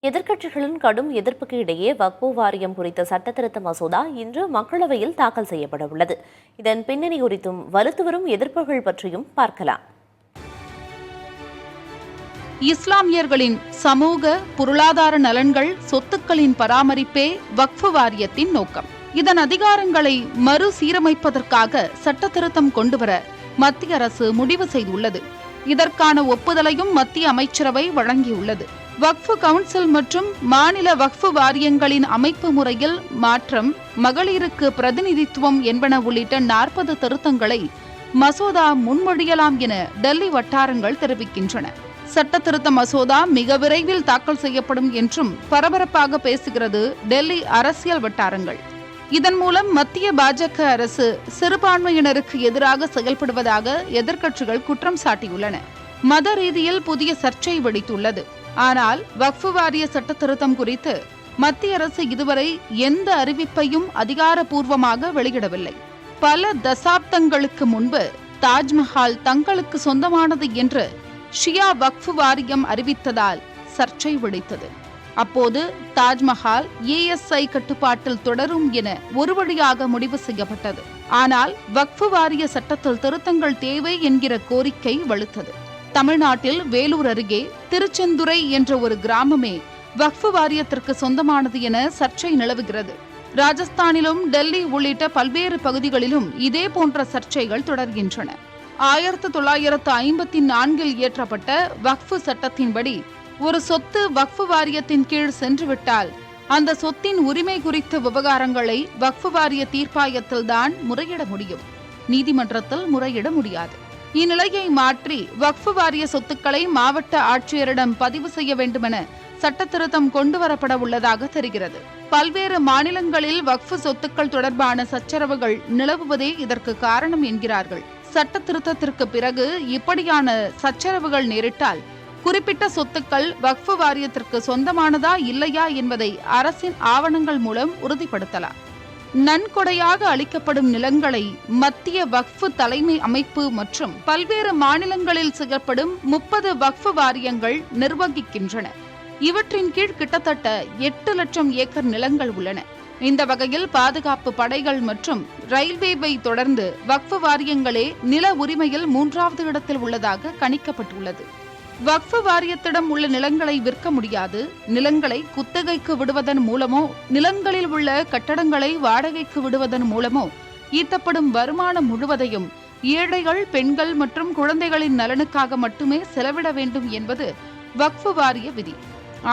எதிர்க்கட்சிகளின் கடும் எதிர்ப்புக்கு இடையே வக்ஃபு வாரியம் குறித்த சட்டத்திருத்த மசோதா இன்று மக்களவையில் தாக்கல் செய்யப்பட உள்ளது. இதன் பின்னணி குறித்தும் வலுத்து வரும் எதிர்ப்புகள் பற்றியும் பார்க்கலாம். இஸ்லாமியர்களின் சமூக பொருளாதார நலன்கள், சொத்துக்களின் பராமரிப்பே வக்ஃபு வாரியத்தின் நோக்கம். இதன் அதிகாரங்களை மறுசீரமைப்பதற்காக சட்டத்திருத்தம் கொண்டுவர மத்திய அரசு முடிவு செய்துள்ளது. இதற்கான ஒப்புதலையும் மத்திய அமைச்சரவை வழங்கியுள்ளது. வக்ஃபு கவுன்சில் மற்றும் மாநில வக்ஃபு வாரியங்களின் அமைப்பு முறையில் மாற்றம், மகளிருக்கு பிரதிநிதித்துவம் என்பன உள்ளிட்ட 40 திருத்தங்களை மசோதா முன்மொழியலாம் என டெல்லி வட்டாரங்கள் தெரிவிக்கின்றன. சட்ட திருத்த மசோதா மிக விரைவில் தாக்கல் செய்யப்படும் என்றும் பரபரப்பாக பேசுகிறது டெல்லி அரசியல் வட்டாரங்கள். இதன் மூலம் மத்திய பாஜக அரசு சிறுபான்மையினருக்கு எதிராக செயல்படுவதாக எதிர்க்கட்சிகள் குற்றம் சாட்டியுள்ளன. மத ரீதியில் புதிய சர்ச்சை வெடித்துள்ளது. ஆனால் வக்ஃபு வாரிய சட்ட திருத்தம் குறித்து மத்திய அரசு இதுவரை எந்த அறிவிப்பையும் அதிகாரப்பூர்வமாக வெளியிடவில்லை. பல தசாப்தங்களுக்கு முன்பு தாஜ்மஹால் தங்களுக்கு சொந்தமானது என்று ஷியா வக்ஃபு வாரியம் அறிவித்ததால் சர்ச்சை வெடித்தது. அப்போது தாஜ்மஹால் ESI கட்டுப்பாட்டில் தொடரும் என ஒரு வழியாக முடிவு செய்யப்பட்டது. ஆனால் வக்ஃபு வாரிய சட்டத்தில் திருத்தங்கள் தேவை என்கிற கோரிக்கை வலுத்தது. தமிழ்நாட்டில் வேலூர் அருகே திருச்செந்துறை என்ற ஒரு கிராமமே வக்ஃபு வாரியத்திற்கு சொந்தமானது என சர்ச்சை நிலவுகிறது. ராஜஸ்தானிலும் டெல்லி உள்ளிட்ட பல்வேறு பகுதிகளிலும் இதே போன்ற சர்ச்சைகள் தொடர்கின்றன. 1954 இயற்றப்பட்ட வக்ஃபு சட்டத்தின்படி ஒரு சொத்து வக்ஃபு வாரியத்தின் கீழ் சென்றுவிட்டால் அந்த சொத்தின் உரிமை குறித்த விவகாரங்களை வக்ஃபு வாரிய தீர்ப்பாயத்தில்தான் முறையிட முடியும். நீதிமன்றத்தில் முறையிட முடியாது. இந்நிலையை மாற்றி வக்ஃபு வாரிய சொத்துக்களை மாவட்ட ஆட்சியரிடம் பதிவு செய்ய வேண்டுமென சட்டத்திருத்தம் கொண்டுவரப்பட உள்ளதாக தெரிகிறது. பல்வேறு மாநிலங்களில் வக்ஃபு சொத்துக்கள் தொடர்பான சச்சரவுகள் நிலவுவதே இதற்கு காரணம் என்கிறார்கள். சட்ட திருத்தத்திற்கு பிறகு இப்படியான சச்சரவுகள் நேரிட்டால் குறிப்பிட்ட சொத்துக்கள் வக்ஃபு வாரியத்திற்கு சொந்தமானதா இல்லையா என்பதை அரசின் ஆவணங்கள் மூலம் உறுதிப்படுத்தலாம். நன்கொடையாக அளிக்கப்படும் நிலங்களை மத்திய வக்ஃபு தலைமை அமைப்பு மற்றும் பல்வேறு மாநிலங்களில் செயல்படும் 30 வக்ஃபு வாரியங்கள் நிர்வகிக்கின்றன. இவற்றின் கீழ் கிட்டத்தட்ட 8 லட்சம் ஏக்கர் நிலங்கள் உள்ளன. இந்த வகையில் பாதுகாப்பு படைகள் மற்றும் ரயில்வேவை தொடர்ந்து வக்ஃபு வாரியங்களே நில உரிமையில் 3வது இடத்தில் உள்ளதாக கணிக்கப்பட்டுள்ளது. வக்ஃபு வாரியத்திடம் உள்ள நிலங்களை விற்க முடியாது. நிலங்களை குத்தகைக்கு விடுவதன் மூலமோ நிலங்களில் உள்ள கட்டடங்களை வாடகைக்கு விடுவதன் மூலமோ ஈட்டப்படும் வருமானம் முழுவதையும் ஏழைகள், பெண்கள் மற்றும் குழந்தைகளின் நலனுக்காக மட்டுமே செலவிட வேண்டும் என்பது வக்ஃபு வாரிய விதி.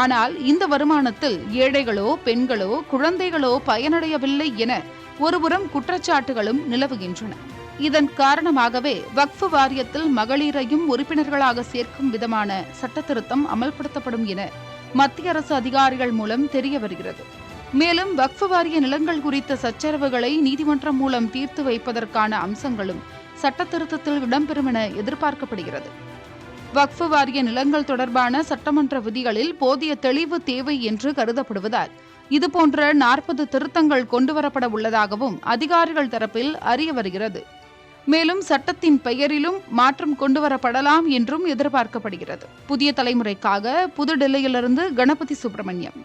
ஆனால் இந்த வருமானத்தில் ஏழைகளோ, பெண்களோ, குழந்தைகளோ பயனடையவில்லை என ஒருபுறம் குற்றச்சாட்டுகளும் நிலவுகின்றன. இதன் காரணமாகவே வக்ஃபு வாரியத்தில் மகளிரையும் உறுப்பினர்களாக சேர்க்கும் விதமான சட்டத்திருத்தம் அமல்படுத்தப்படும் என மத்திய அரசு அதிகாரிகள் மூலம் தெரிய வருகிறது. மேலும் வக்ஃபு வாரிய நிலங்கள் குறித்த சச்சரவுகளை நீதிமன்றம் மூலம் தீர்த்து வைப்பதற்கான அம்சங்களும் சட்டத்திருத்தத்தில் இடம்பெறும் என எதிர்பார்க்கப்படுகிறது. வக்ஃபு வாரிய நிலங்கள் தொடர்பான சட்டமன்ற விதிகளில் போதிய தெளிவு தேவை என்று கருதப்படுவதால் இதுபோன்ற 40 திருத்தங்கள் கொண்டுவரப்பட உள்ளதாகவும் அதிகாரிகள் தரப்பில் அறிய வருகிறது. மேலும் சட்டத்தின் பெயரிலும் மாற்றம் கொண்டுவரப்படலாம் என்றும் எதிர்பார்க்கப்படுகிறது. புதிய தலைமுறைக்காக புதுடெல்லியிலிருந்து கணபதி சுப்பிரமணியம்.